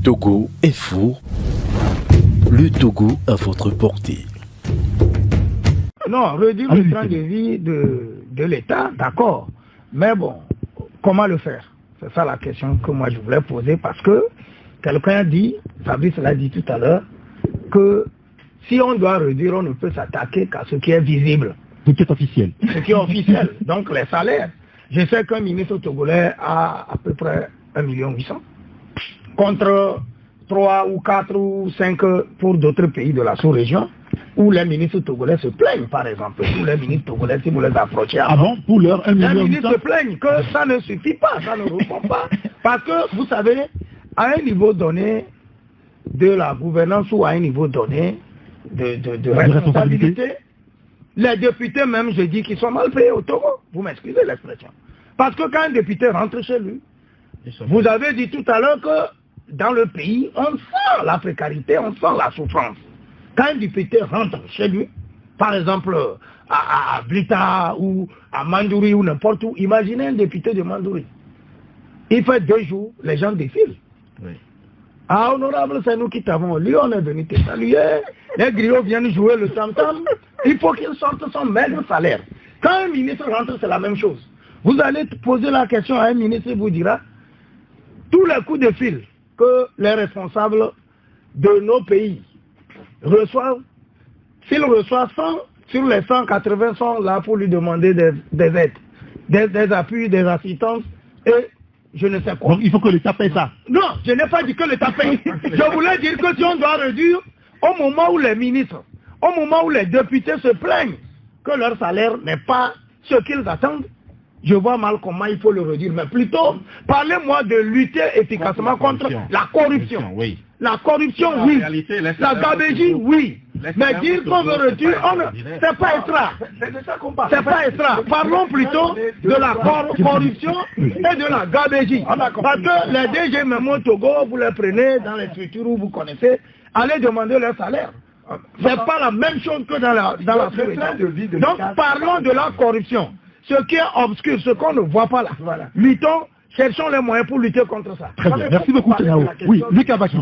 Togo est fou. Le Togo à votre portée. Non, réduire le train de vie de l'État, d'accord. Mais bon, comment le faire? C'est ça la question que moi je voulais poser, parce que quelqu'un a dit, Fabrice l'a dit tout à l'heure, que si on doit réduire, on ne peut s'attaquer qu'à ce qui est visible. Ce qui est officiel. Ce qui est officiel, donc les salaires. Je sais qu'un ministre togolais a à peu près 1,8 million, contre 3 ou 4 ou 5 pour d'autres pays de la sous-région, où les ministres togolais se plaignent, par exemple. Tous les ministres togolais, si vous les approchez avant, bon, pour leur 1,8 million. les ministres se plaignent que ça ne suffit pas, ça ne répond pas. Parce que, vous savez, à un niveau donné de la gouvernance ou à un niveau donné de responsabilité, les députés même, je dis qu'ils sont mal payés au Togo. Vous m'excusez l'expression. Parce que quand un député rentre chez lui, vous avez dit tout à l'heure que dans le pays, on sent la précarité, on sent la souffrance. Quand un député rentre chez lui, par exemple à Blita ou à Mandouri ou n'importe où, imaginez un député de Mandouri. Il fait 2 jours, les gens défilent. Oui. Ah, honorable, c'est nous qui t'avons. Lui, on est venu te saluer. Les griots viennent jouer le tam-tam. Il faut qu'il sorte son maigre salaire. Quand un ministre rentre, c'est la même chose. Vous allez poser la question à un ministre, il vous dira tous les coups de fil que les responsables de nos pays reçoivent, s'ils reçoivent 100, sur les 180 sont là pour lui demander des aides, des appuis, des assistances et je ne sais quoi. Donc il faut que l'État paye ça. Non, je n'ai pas dit que l'État paye. Je voulais dire que si on doit réduire, au moment où les ministres, au moment où les députés se plaignent que leur salaire n'est pas ce qu'ils attendent, je vois mal comment il faut le réduire. Mais plutôt, parlez-moi de lutter efficacement contre la corruption. Oui. La corruption, oui. La gabégie, oui. Mais dire qu'on veut réduire, c'est pas extra. C'est pas extra. Parlons plutôt de la corruption et de la gabégie. Parce que les DG même au Togo, vous les prenez dans les structures où vous connaissez, allez demander leur salaire. C'est pas la même chose que dans la sous-région. Donc parlons de la corruption. Ce qui est obscur, ce qu'on ne voit pas là. Luttons, cherchons les moyens pour lutter contre ça. Très bien. Merci beaucoup, Théao. Oui, Lucas Baki.